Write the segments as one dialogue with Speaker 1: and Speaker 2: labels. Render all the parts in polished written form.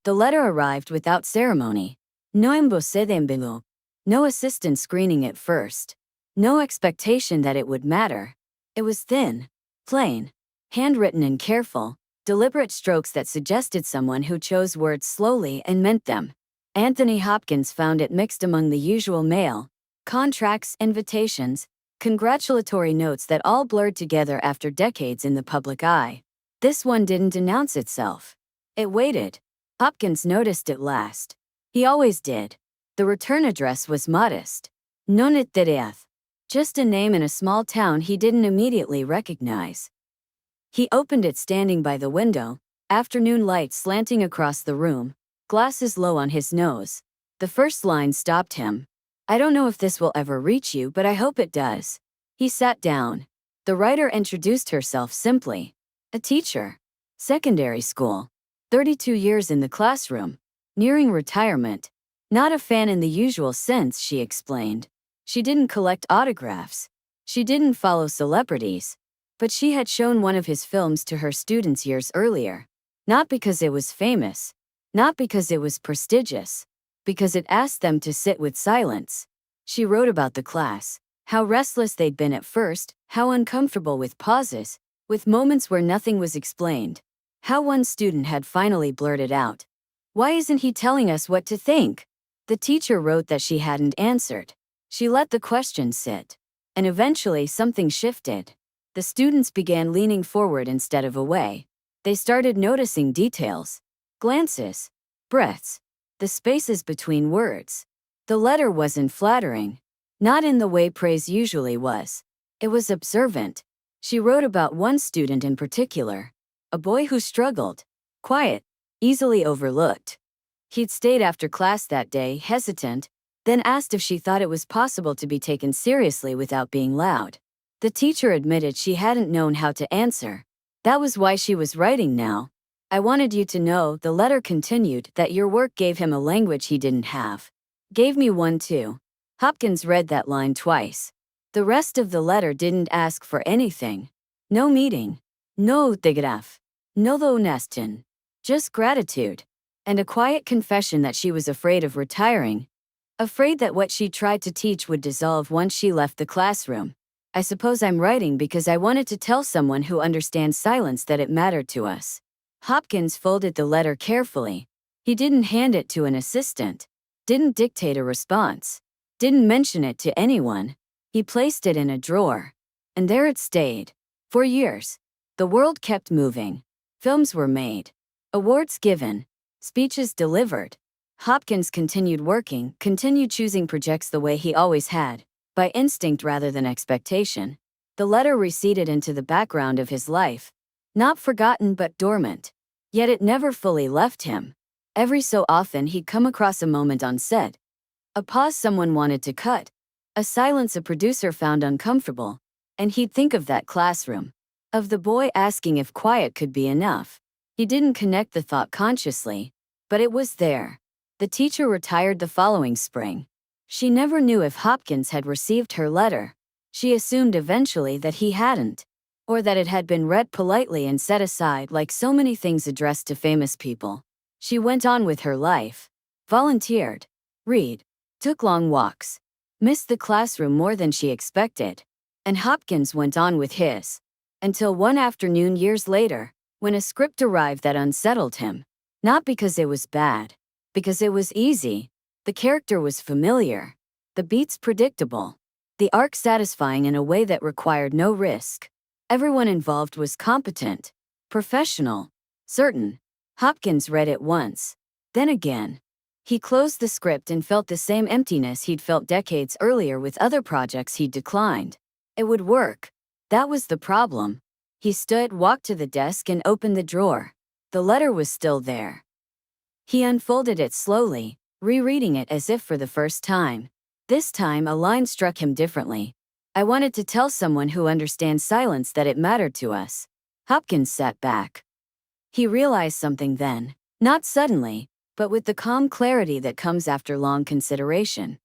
Speaker 1: The letter arrived without ceremony. No embosé de envelope. No assistant screening it first. No expectation that it would matter. It was thin, plain, handwritten and careful, deliberate strokes that suggested someone who chose words slowly and meant them. Anthony Hopkins found it mixed among the usual mail, contracts, invitations, congratulatory notes that all blurred together after decades in the public eye. This one didn't announce itself. It waited. Hopkins noticed it last. He always did. The return address was modest. Nonit Tereath. Just a name in a small town he didn't immediately recognize. He opened it standing by the window, afternoon light slanting across the room, glasses low on his nose. The first line stopped him. I don't know if this will ever reach you, but I hope it does. He sat down. The writer introduced herself simply. A teacher. Secondary school. 32 years in the classroom. Nearing retirement. Not a fan in the usual sense, she explained. She didn't collect autographs. She didn't follow celebrities. But she had shown one of his films to her students years earlier. Not because it was famous. Not because it was prestigious. Because it asked them to sit with silence. She wrote about the class. How restless they'd been at first, how uncomfortable with pauses, with moments where nothing was explained. How one student had finally blurted out, "Why isn't he telling us what to think?" The teacher wrote that she hadn't answered. She let the question sit. And eventually something shifted. The students began leaning forward instead of away. They started noticing details. Glances. Breaths. The spaces between words. The letter wasn't flattering. Not in the way praise usually was. It was observant. She wrote about one student in particular. A boy who struggled. Quiet. Easily overlooked. He'd stayed after class that day, hesitant, then asked if she thought it was possible to be taken seriously without being loud. The teacher admitted she hadn't known how to answer. That was why she was writing now. I wanted you to know, the letter continued, that your work gave him a language he didn't have. Gave me one too. Hopkins read that line twice. The rest of the letter didn't ask for anything. No meeting. No autograph. No honestin. Just gratitude. And a quiet confession that she was afraid of retiring. Afraid that what she tried to teach would dissolve once she left the classroom. I suppose I'm writing because I wanted to tell someone who understands silence that it mattered to us. Hopkins folded the letter carefully. He didn't hand it to an assistant. Didn't dictate a response. Didn't mention it to anyone. He placed it in a drawer. And there it stayed. For years. The world kept moving. Films were made. Awards given. Speeches delivered. Hopkins continued working, continued choosing projects the way he always had, by instinct rather than expectation. The letter receded into the background of his life. Not forgotten but dormant. Yet it never fully left him. Every so often he'd come across a moment on set. A pause someone wanted to cut. A silence a producer found uncomfortable. And he'd think of that classroom. Of the boy asking if quiet could be enough. He didn't connect the thought consciously. But it was there. The teacher retired the following spring. She never knew if Hopkins had received her letter. She assumed eventually that he hadn't. Or that it had been read politely and set aside like so many things addressed to famous people. She went on with her life. Volunteered. Read. Took long walks. Missed the classroom more than she expected. And Hopkins went on with his. Until one afternoon years later, when a script arrived that unsettled him. Not because it was bad. Because it was easy. The character was familiar. The beats predictable. The arc satisfying in a way that required no risk. Everyone involved was competent. Professional. Certain. Hopkins read it once. Then again. He closed the script and felt the same emptiness he'd felt decades earlier with other projects he'd declined. It would work. That was the problem. He stood, walked to the desk and opened the drawer. The letter was still there. He unfolded it slowly, rereading it as if for the first time. This time a line struck him differently. I wanted to tell someone who understands silence that it mattered to us. Hopkins sat back. He realized something then, not suddenly, but with the calm clarity that comes after long consideration.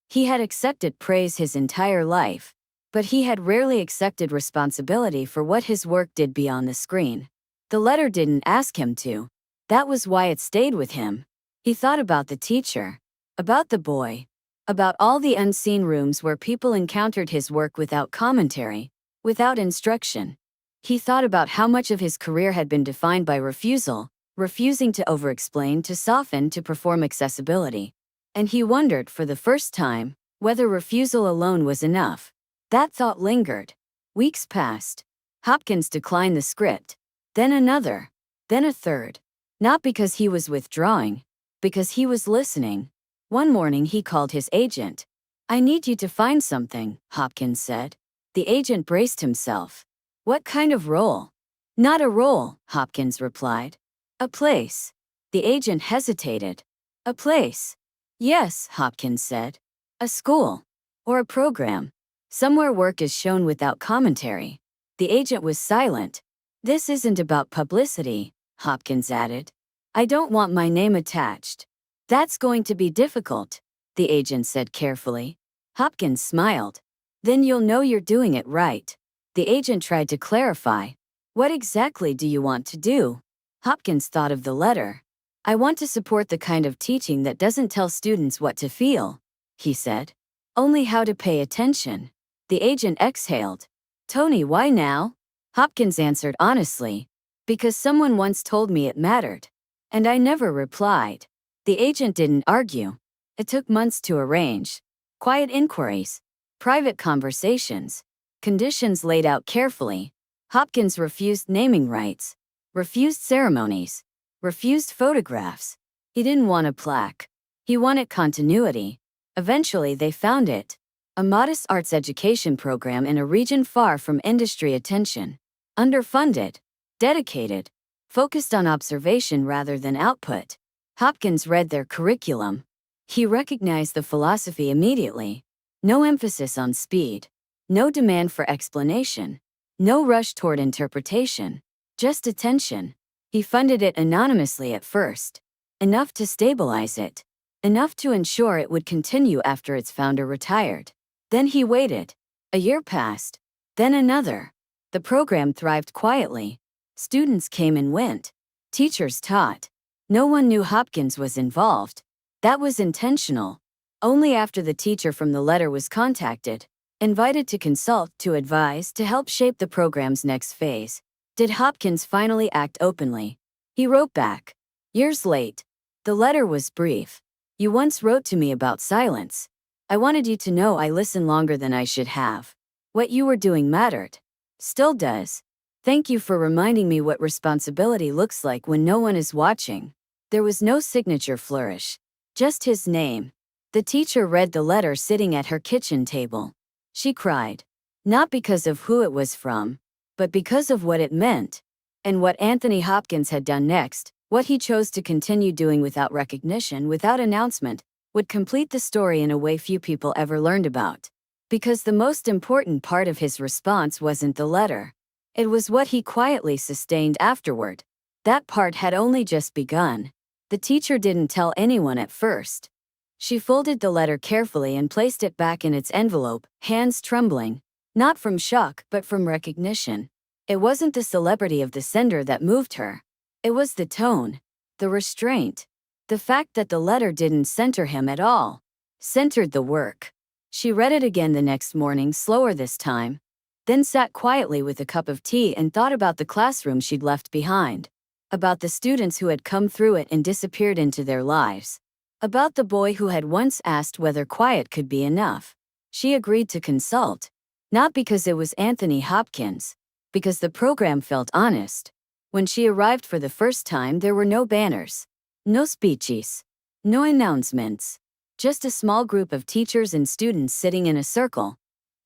Speaker 1: He had accepted praise his entire life, but he had rarely accepted responsibility for what his work did beyond the screen. The letter didn't ask him to. That was why it stayed with him. He thought about the teacher, about the boy, about all the unseen rooms where people encountered his work without commentary, without instruction. He thought about how much of his career had been defined by refusal, refusing to over-explain, to soften, to perform accessibility. And he wondered, for the first time, whether refusal alone was enough. That thought lingered. Weeks passed. Hopkins declined the script. Then another. Then a third. Not because he was withdrawing, because he was listening. One morning he called his agent. "I need you to find something," Hopkins said. The agent braced himself. "What kind of role?" "Not a role," Hopkins replied. "A place." The agent hesitated. "A place?" "Yes," Hopkins said. "A school. Or a program. Somewhere work is shown without commentary." The agent was silent. "This isn't about publicity," Hopkins added. "I don't want my name attached." "That's going to be difficult," the agent said carefully. Hopkins smiled. "Then you'll know you're doing it right." The agent tried to clarify. "What exactly do you want to do?" Hopkins thought of the letter. "I want to support the kind of teaching that doesn't tell students what to feel," he said. "Only how to pay attention." The agent exhaled. "Tony, why now?" Hopkins answered honestly. "Because someone once told me it mattered. And I never replied." The agent didn't argue. It took months to arrange. Quiet inquiries. Private conversations. Conditions laid out carefully. Hopkins refused naming rights. Refused ceremonies. Refused photographs. He didn't want a plaque. He wanted continuity. Eventually they found it. A modest arts education program in a region far from industry attention. Underfunded. Dedicated. Focused on observation rather than output. Hopkins read their curriculum. He recognized the philosophy immediately. No emphasis on speed. No demand for explanation. No rush toward interpretation. Just attention. He funded it anonymously at first. Enough to stabilize it. Enough to ensure it would continue after its founder retired. Then he waited. A year passed. Then another. The program thrived quietly. Students came and went. Teachers taught. No one knew Hopkins was involved. That was intentional. Only after the teacher from the letter was contacted, invited to consult, to advise, to help shape the program's next phase, did Hopkins finally act openly. He wrote back. Years late. The letter was brief. "You once wrote to me about silence. I wanted you to know I listened longer than I should have. What you were doing mattered. Still does. Thank you for reminding me what responsibility looks like when no one is watching." There was no signature flourish. Just his name. The teacher read the letter sitting at her kitchen table. She cried. Not because of who it was from, but because of what it meant. And what Anthony Hopkins had done next, what he chose to continue doing without recognition, without announcement, would complete the story in a way few people ever learned about. Because the most important part of his response wasn't the letter. It was what he quietly sustained afterward. That part had only just begun. The teacher didn't tell anyone at first. She folded the letter carefully and placed it back in its envelope, hands trembling. Not from shock, but from recognition. It wasn't the celebrity of the sender that moved her. It was the tone. The restraint. The fact that the letter didn't center him at all. Centered the work. She read it again the next morning, slower this time. Then sat quietly with a cup of tea and thought about the classroom she'd left behind. About the students who had come through it and disappeared into their lives. About the boy who had once asked whether quiet could be enough. She agreed to consult. Not because it was Anthony Hopkins. Because the program felt honest. When she arrived for the first time, there were no banners. No speeches. No announcements. Just a small group of teachers and students sitting in a circle,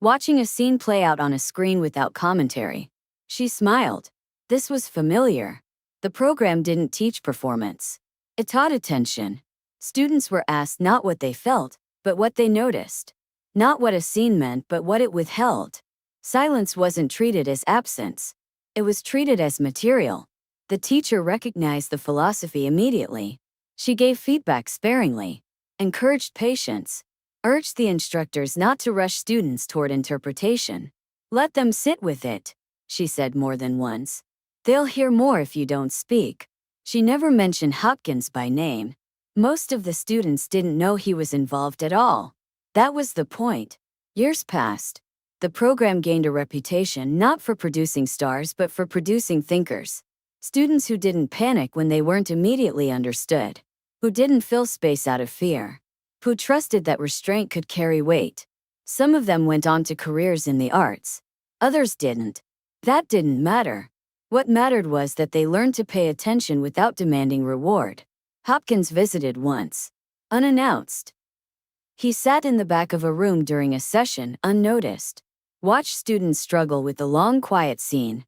Speaker 1: watching a scene play out on a screen without commentary. She smiled. This was familiar. The program didn't teach performance. It taught attention. Students were asked not what they felt, but what they noticed. Not what a scene meant, but what it withheld. Silence wasn't treated as absence. It was treated as material. The teacher recognized the philosophy immediately. She gave feedback sparingly, encouraged patience, urged the instructors not to rush students toward interpretation. Let them sit with it, she said more than once. They'll hear more if you don't speak. She never mentioned Hopkins by name. Most of the students didn't know he was involved at all. That was the point. Years passed. The program gained a reputation not for producing stars but for producing thinkers. Students who didn't panic when they weren't immediately understood. Who didn't fill space out of fear. Who trusted that restraint could carry weight. Some of them went on to careers in the arts. Others didn't. That didn't matter. What mattered was that they learned to pay attention without demanding reward. Hopkins visited once. Unannounced. He sat in the back of a room during a session, unnoticed. Watched students struggle with the long quiet scene.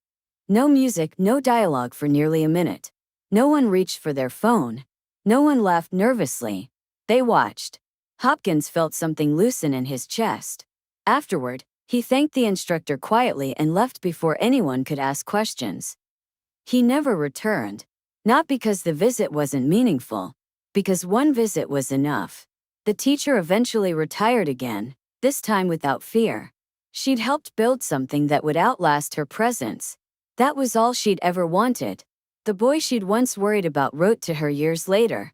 Speaker 1: No music, no dialogue for nearly a minute. No one reached for their phone. No one laughed nervously. They watched. Hopkins felt something loosen in his chest. Afterward, he thanked the instructor quietly and left before anyone could ask questions. He never returned. Not because the visit wasn't meaningful. Because one visit was enough. The teacher eventually retired again, this time without fear. She'd helped build something that would outlast her presence. That was all she'd ever wanted. The boy she'd once worried about wrote to her years later.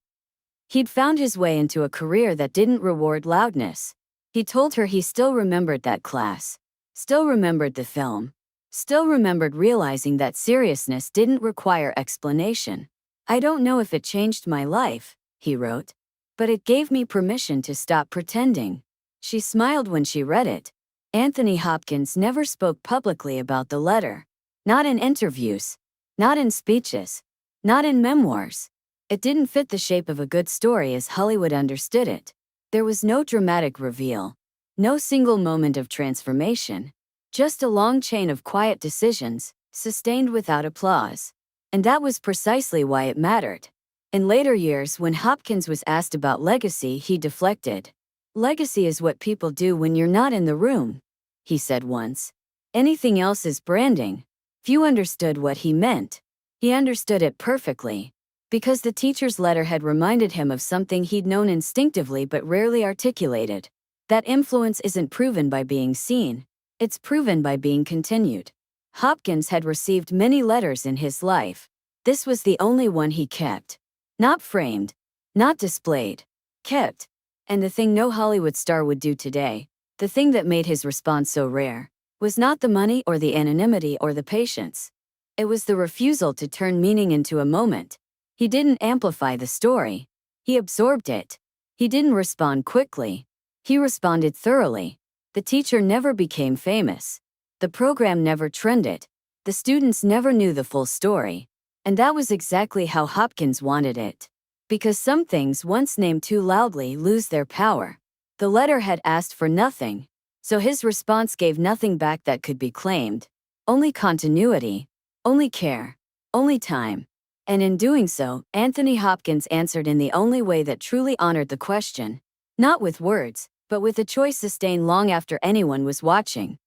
Speaker 1: He'd found his way into a career that didn't reward loudness. He told her he still remembered that class. Still remembered the film. Still remembered realizing that seriousness didn't require explanation. I don't know if it changed my life, he wrote. But it gave me permission to stop pretending. She smiled when she read it. Anthony Hopkins never spoke publicly about the letter. Not in interviews. Not in speeches. Not in memoirs. It didn't fit the shape of a good story as Hollywood understood it. There was no dramatic reveal. No single moment of transformation. Just a long chain of quiet decisions, sustained without applause. And that was precisely why it mattered. In later years, when Hopkins was asked about legacy, he deflected. Legacy is what people do when you're not in the room, he said once. Anything else is branding. Few understood what he meant. He understood it perfectly. Because the teacher's letter had reminded him of something he'd known instinctively but rarely articulated. That influence isn't proven by being seen. It's proven by being continued. Hopkins had received many letters in his life. This was the only one he kept. Not framed. Not displayed. Kept. And the thing no Hollywood star would do today, the thing that made his response so rare, was not the money or the anonymity or the patience. It was the refusal to turn meaning into a moment. He didn't amplify the story. He absorbed it. He didn't respond quickly. He responded thoroughly. The teacher never became famous. The program never trended. The students never knew the full story. And that was exactly how Hopkins wanted it. Because some things once named too loudly lose their power. The letter had asked for nothing. So his response gave nothing back that could be claimed. Only continuity. Only care. Only time. And in doing so, Anthony Hopkins answered in the only way that truly honored the question. Not with words, but with a choice sustained long after anyone was watching.